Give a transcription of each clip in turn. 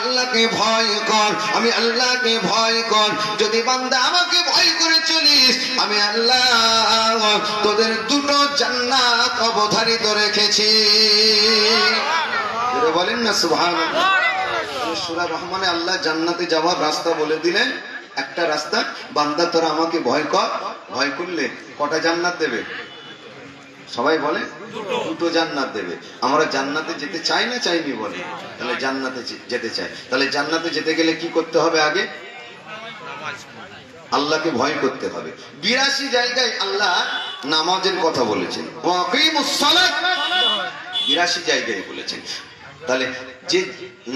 আল্লাহকে ভয় কর, আমি আল্লাহকে ভয় কর। যদি বান্দা আমাকে ভয় করে চলিস, আমি আল্লাহ তোদের দুটো জান্নাত অবধারিত রেখেছি। বলেন না সুবহানাল্লাহ। সূরা রহমানে আল্লাহ জান্নাতে যাওয়ার রাস্তা বলে দিলেন। একটা রাস্তা, বান্দা তোরা আমাকে ভয় কর, ভয় করলে কটা জান্নাত দেবে? সবাই বলে দুটো জান্নাত দেবে। আমরা জান্নাতে যেতে চাই না চাইনি বলে, তাহলে জান্নাতে যেতে চাই। তাহলে জান্নাতে যেতে গেলে কি করতে হবে? আগে আল্লাহকে ভয় করতে হবে। 82 জায়গায় আল্লাহ নামাজের কথা বলেছেন, 82 জায়গায় বলেছেন। তাহলে যে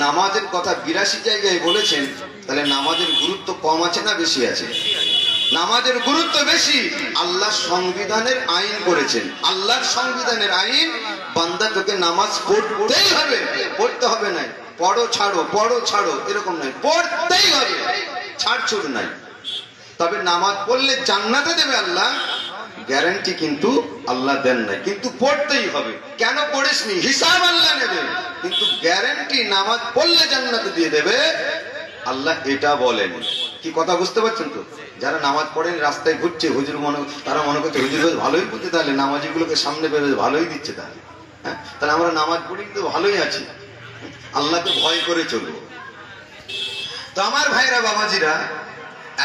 নামাজের কথা 82 জায়গায় বলেছেন, তাহলে নামাজের গুরুত্ব কম আছে না বেশি আছে? নামাজের গুরুত্ব বেশি। আল্লাহ সংবিধানের আইন করেছেন, আল্লাহর সংবিধানের আইন, বান্দা তোকে নামাজ পড়তেই হবে। পড়তে হবে না পড়ো ছাড়ো, পড়ো ছাড়ো এরকম নয়, পড়তেই হবে, ছাড়ছুড় নাই। তবে নামাজ পড়লে জান্নাতে দেবে আল্লাহ, গ্যারান্টি কিন্তু আল্লাহ দেন নাই, কিন্তু পড়তেই হবে। কেন পড়িসনি হিসাব আল্লাহ নেবে, কিন্তু গ্যারান্টি নামাজ পড়লে জান্নাতে দিয়ে দেবে আল্লাহ, এটা বলেন। কি কথা বুঝতে পারছেন তো? যারা নামাজ পড়েন রাস্তায় ঘুরছে, হুজুর তারা মনে করছে হুজুর ভালোই বলতে, তাহলে নামাজি গুলোকে সামনে পেয়ে ভালোই দিচ্ছে, তাহলে হ্যাঁ, তাহলে আমরা নামাজ পড়ি কিন্তু ভালোই আছি, আল্লাহকে ভয় করে চলবো। তো আমার ভাইরা বাবাজিরা,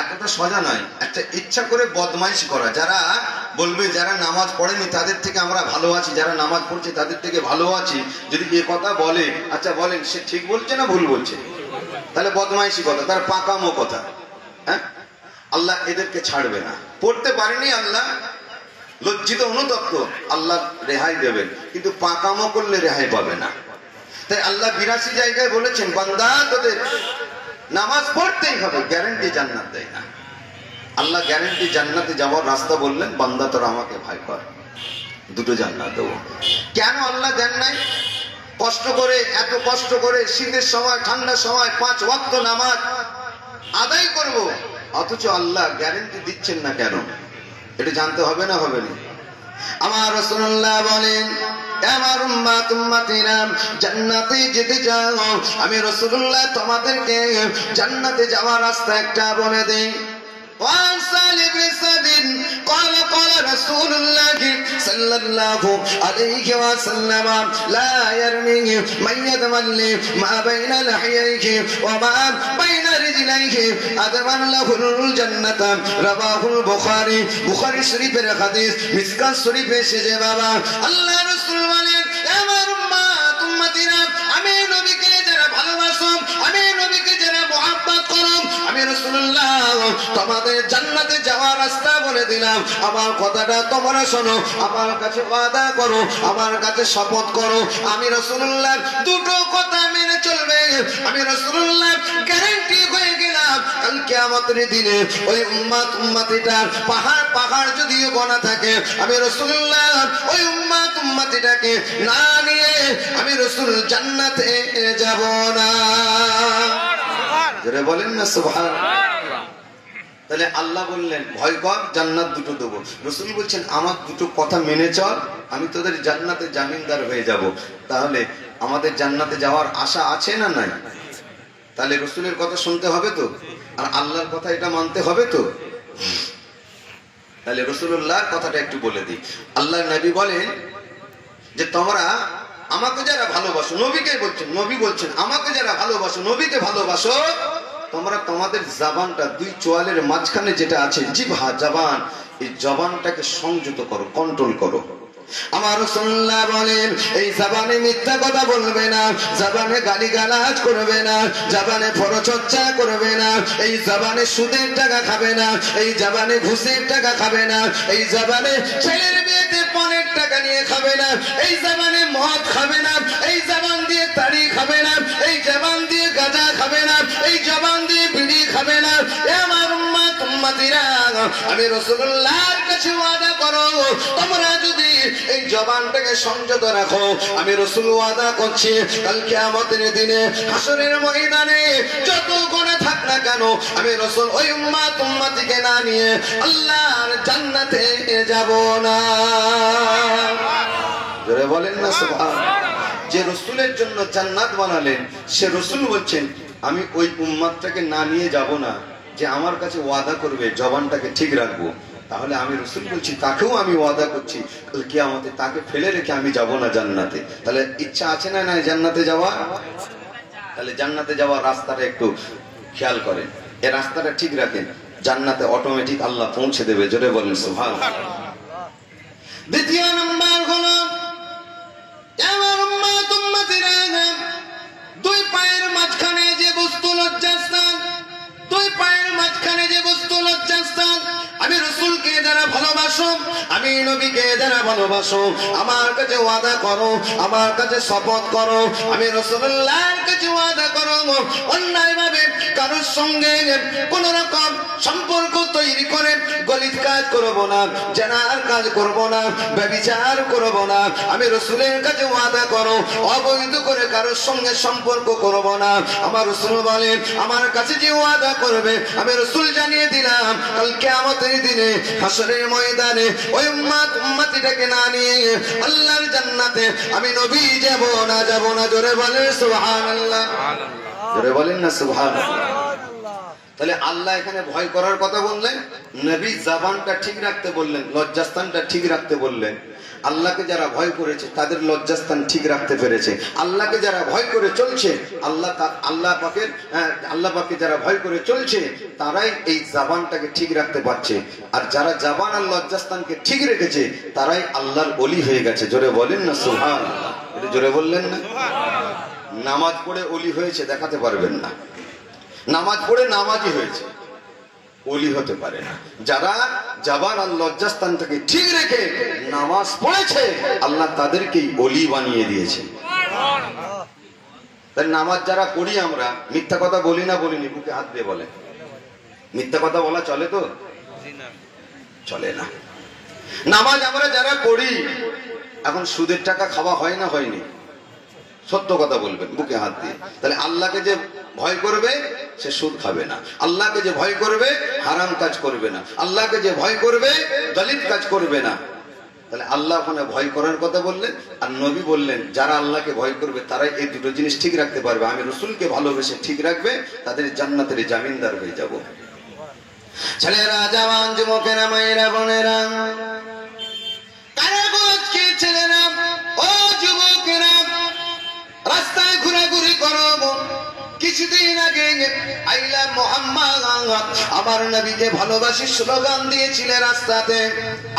এতটা সোজা নয় একটা ইচ্ছা করে বদমাইশ করা। যারা বলবে যারা নামাজ পড়েনি তাদের থেকে আমরা ভালো আছি, যারা নামাজ পড়ছে তাদের থেকে ভালো আছি, যদি এ কথা বলে, আচ্ছা বলেন সে ঠিক বলছে না ভুল বলছে? তাহলে বদমাইশি কথা, তার পাকামো কথা। হ্যাঁ, আল্লাহ এদেরকে ছাড়বে না। পড়তে পারেনি আল্লাহ, লজ্জিত অনুতপ্ত, আল্লাহ রেহাই দেবেন, কিন্তু পাকামো করলে রেহাই পাবে না। তাই আল্লাহ 82 জায়গায় বলেছেন, বান্দা তোদের নামাজ পড়তেই হবে, গ্যারান্টি জান্নাত দেয় না। আল্লাহ গ্যারান্টি জান্নাতে যাওয়ার রাস্তা বললেন, বান্দা তোরা আমাকে ভয় কর, দুটো জান্নাত দেবো। কেন আল্লাহ দেন নাই? কষ্ট করে, এত কষ্ট করে শীতের সময় ঠান্ডার সময় 5 ওয়াক্ত নামাজ আদায় করব, অথচ আল্লাহ গ্যারান্টি দিচ্ছেন না কেন? এটা জানতে হবে না, হবে না? আমার রাসূলুল্লাহ বলেন, আমার উম্মত উম্মতিরা জান্নাতে যেতে চাও, আমি রাসূলুল্লাহ তোমাদেরকে জান্নাতে যাওয়ার রাস্তা একটা বলে দেই। وعن سالم بن سعد قال قال رسول الله صلى الله عليه وسلم لا يرمي من يتولي ما بين لحييه وما بين رجليه أضمن له الجنة رواه البخاري। বুখারী শরীফের হাদিস, মিসকাত শরীফে এসেছে। বাবা আল্লাহ রাসূল বলেন, আমার উম্মত উম্মতিরা, আমি নবীকে যারা ভালোবাসো, আমি নবীকে যারা মুহাব্বত করো, আমি রাসূলুল্লাহ তোমাদের জান্নাতে যাওয়ার রাস্তা বলে দিলাম। আমার কথাটা তোমরা শোনো, আমার কাছে ওয়াদা করো, আমার কাছে শপথ করো, আমি রাসূলুল্লাহ দুটো কথা মেনে চলবে। আমি রাসূলুল্লাহ গ্যারান্টি হয়ে গেলাম, কাল কিয়ামতের দিনে ওই উম্মত উম্মতিটার পাহাড় পাহাড় যদিও গোনা থাকে, আমি রাসূলুল্লাহ ওই উম্মত উম্মতিটাকে না নিয়ে আমি রাসূল জান্নাতে যাব না। যারা বলেন না সুবহানাল্লাহ। তাহলে আল্লাহ বললেন ভয় কর, জান্নাত দুটো দেবো। রাসূল বলছেন আমার দুটো কথা মেনে চল, আমি তোদের জান্নাতে জামিনদার হয়ে যাব। তাহলে আমাদের জান্নাতে যাওয়ার আশা আছে না নাই? তাহলে রাসূলের কথা শুনতে হবে তো, আর আল্লাহর কথা এটা মানতে হবে তো। তাহলে রাসূলুল্লাহর কথাটা একটু বলে দিই। আল্লাহর নবী বলেন যে তোমরা আমাকে যারা ভালোবাসো, নবীকে বলছেন, নবী বলছেন আমাকে যারা ভালোবাসো, নবীকে ভালোবাসো, তোমরা তোমাদের জবানটা, দুই চোয়ালের মাঝখানে যেটা আছে জিহ্বা, জবান, এই জবানটাকে সংযত করো, কন্ট্রোল করো। আমার রাসূলুল্লাহ বলেন এই জবানে মিথ্যা কথা বলবে না, জবানে গালিগালাজ করবে না, জবানে পরচর্চা করবে না, এই জবানে সুদের টাকা খাবে না, এই জবানে ঘুষের টাকা খাবে না, এই জবানে ছেলের বিয়েতে পণের টাকা নিয়ে খাবে না, এই জবানে মদ খাবে না, এই জবান দিয়ে তাড়ি খাবে না, এই জবান দিয়ে গাঁজা খাবে না, এই জবান দিয়ে বিড়ি খাবে না। আমার উম্মত উম্মতিরা, আমি রাসূলুল্লাহর কাছে ওয়াদা করো, তোমরা যদি এই জবানটাকে সংযত রাখো, আমি রাসূল ওয়াদা করছি কাল কিয়ামতের দিনে হাসরের ময়দানে যত গুনাহ থাক না কেন, আমি রাসূল ওই উম্মত উম্মতিকে না নিয়ে আল্লাহর জান্নাতে যাব না। জোরে বলেন না সুবহানাল্লাহ। যে রসুলের জন্য জান্নাত বানালেন, সে রসুল বলছেন আমি ওই উম্মাতটাকে না নিয়ে যাব না যে আমার কাছে ওয়াদা করবে জবানটাকে ঠিক রাখবো। তাহলে আমি রসুল বলছি তাকেও আমি ওয়াদা করছি কিয়ামতে তাকে ফেলে রেখে আমি যাব না জান্নাতে। তাহলে ইচ্ছা আছে না না জান্নাতে যাওয়া? তাহলে জান্নাতে যাওয়ার রাস্তাটা একটু খেয়াল করেন, এই রাস্তাটা ঠিক রাখেন, জান্নাতে অটোমেটিক আল্লাহ পৌঁছে দেবে। জোরে বলেন সুবহানাল্লাহ। দ্বিতীয় নাম্বার হলো আমার উম্মত উম্মতিরা, দুই পায়ের মাঝখানে যে বস্তু লজ্জাস্থান, দুই পায়ের মাঝখানে যে বস্তু লজ্জাস্থান, আমি রসুলকে যারা ভালোবাসো, আমি নবীকে যারা ভালোবাসো, আমার কাছে ওয়াদা করো, আমার কাছে শপথ করো, আমি রাসূলুল্লাহর কাছে ওয়াদা করো অন্যায় ভাবে কারোর সঙ্গে কোন রকম সম্পর্ক তৈরি করে গলিত কাজ করব না, জানার কাজ করব না, ব্যভিচার করব না। আমি রসুলের কাছে ওয়াদা করো অবৈধ করে কারোর সঙ্গে সম্পর্ক করব না। আমার রসুল বলেন আমার কাছে যে ওয়াদা করবে আমি রসুল জানিয়ে দিলাম কাল কিয়ামতের দিনে হাসরের ময়দানে ওই উম্মত উম্মতিটাকে না নিয়ে আল্লাহর জান্নাতে আমি নবী যাব না, যাব না। জোরে বলেন সুবহানাল্লাহ, জোরে বলেন না সুবহানাল্লাহ। তাহলে আল্লাহ এখানে ভয় করার কথা বললেন, নবী জবানটা ঠিক রাখতে বললেন, লজ্জাস্থানটা ঠিক রাখতে বললেন। আল্লাহকে যারা ভয় করেছে তাদের লজ্জাস্থান ঠিক রাখতে পেরেছে। আল্লাহকে যারা ভয় করে চলছে, আল্লাহ পাকে যারা ভয় করে চলছে তারাই এই জবানটাকে ঠিক রাখতে পারছে। আর যারা জবান আর লজ্জাস্থানকে ঠিক রেখেছে তারাই আল্লাহর ওলি হয়ে গেছে। জোরে বলেন না সুবহানাল্লাহ, এটা জোরে বললেন না? নামাজ পড়ে ওলি হয়েছে দেখাতে পারবেন না, নামাজ পড়ে নামাজি হয়েছে, ওলি হতে পারে না। যারা জবান আর লজ্জাস্থানটাকে ঠিক রেখে নামাজ পড়েছে আল্লাহ তাদেরকেই ওলি বানিয়ে দিয়েছে। তাই নামাজ যারা পড়ি আমরা মিথ্যা কথা বলি না, বলিনি? বুকে হাত দিয়ে বলে মিথ্যা কথা বলা চলে তো? চলে না। নামাজ আমরা যারা পড়ি এখন সুদের টাকা খাওয়া হয় না হয়নি? সত্য কথা বলবেন বুকে হাত দিয়ে। তাহলে আল্লাহকে যে ভয় করবে সে সুদ খাবে না, আল্লাহকে যে ভয় করবে হারাম কাজ করবে না, আল্লাহকে যে ভয় করবে দলিত কাজ করবে না। তাহলে আল্লাহ ওখানে ভয় করার কথা বললেন, আর নবী বললেন যারা আল্লাহকে ভয় করবে তারাই এই দুটো জিনিস ঠিক রাখতে পারবে। আমি রসুলকে ভালোবেসে ঠিক রাখবে, তাদের জান্নাতের জামিনদার হয়ে যাব। ছেলেরা, জওয়ান, যুবকেরা, মায়েরা, বোনেরা, ছেলেরা ও যুবকেরা, রাস্তায় ঘোরাঘুরি করো। কিছুদিন আগে আইলা মোহাম্মদ আমার নবীকে ভালোবাসি স্লোগান দিয়েছিলেন রাস্তাতে,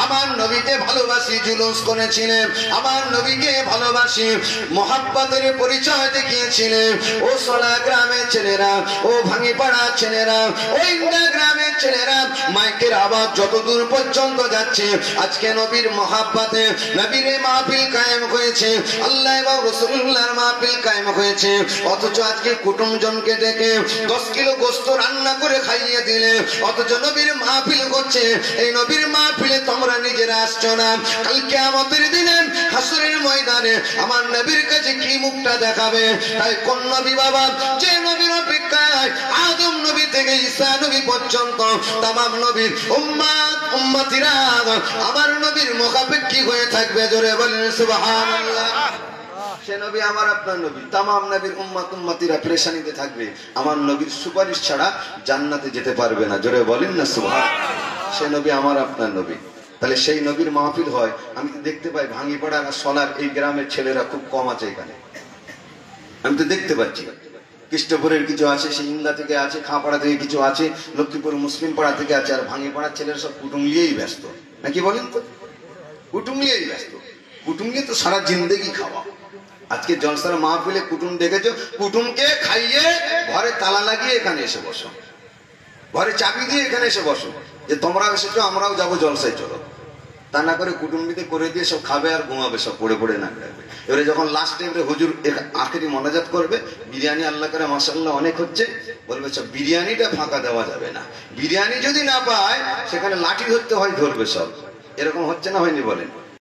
আমার নবীকে ভালোবাসি জুলুস করেছিলেন, আমার নবীকে ভালোবাসি মোহাব্বতের পরিচয় দেখিয়েছিলেন। ও সোলা গ্রামের ছেলেরা, ও ভাঙিপাড়া ছেলেরা, ও ইন্দা গ্রামের ছেলেরা, মাইকের আওয়াজ যতদূর পর্যন্ত যাচ্ছে আজকে নবীর মোহাব্বতে নবীর মাহফিল কায়েম হয়েছে, আল্লাহ এবং রাসূলুল্লাহর মাহফিল কায়েম হয়েছে। অথচ আজকে কুটুমজনকে ডেকে 10 কিলো গোশত রান্না করে খাইয়ে দিলে, অথচ নবীর মাহফিল করছে। এই নবীর মাহফিলে তোমরা নিজেরা আসছো না। কাল কিয়ামতের দিনে হাসরের ময়দানে আমার নবীর কাছে কি মুখটা দেখাবে? তাই কোন নবী বাবা, যে নবীর অপেক্ষায় আদম নবী থেকে ঈসা নবী পর্যন্ত তামাম নবীর উম্মত উম্মতিরা আমার নবীর মুখাপেক্ষী হয়ে থাকবে। জোরে বলেন সুবহানাল্লাহ। সে নবী আমার আপনার নবী, তামাম নবীর উম্মত উম্মতিরা পেরেশানিতে থাকবে, আমার নবীর সুপারিশ ছাড়া জান্নাতে যেতে পারবে না। জোরে বলেন না সুবহানাল্লাহ। সে নবী আমার আপনার নবী। তাহলে সেই নবীর মাহফিল হয়। আমি তো দেখতে পাই ভাঙিপাড়া আর সলার এই গ্রামের ছেলেরা খুব কম আছে এখানে, আমি তো দেখতে পাচ্ছি। কৃষ্ণপুরের কিছু আছে, সেই ইন্দা থেকে আছে, খাঁপাড়া থেকে কিছু আছে, লক্ষ্মীপুর মুসলিম পাড়া থেকে আছে। আর ভাঙিপাড়ার ছেলেরা সব কুটুম নিয়েই ব্যস্ত, নাকি বলেন তো? কুটুম নিয়েই ব্যস্ত। কুটুম নিয়ে তো সারা জিন্দেগি খাওয়া। আজকে জলসার মাহফিলে কুটুম দেখেছো, কুটুমকে খাইয়ে ঘরে তালা লাগিয়ে এখানে এসে বসো, ঘরে চাবি দিয়ে এখানে এসে বসো যে তোমরা এসেছো আমরাও যাবো জলসায়, চলো। তা না করে কুটুম্বিতে করে দিয়ে সব খাবে আর ঘুমাবে, সব পড়ে পড়ে না রাখবে। এবারে যখন লাস্ট টাইমে হুজুর আখেরি মোনাজাত করবে, বিরিয়ানি আল্লাহ করে মাশাআল্লাহ অনেক হচ্ছে, বলবে সব বিরিয়ানিটা ফাঁকা দেওয়া যাবে না, বিরিয়ানি যদি না পায় সেখানে লাঠি ধরতে হয়, ধরবে সব। এরকম হচ্ছে না হয়নি বলেন?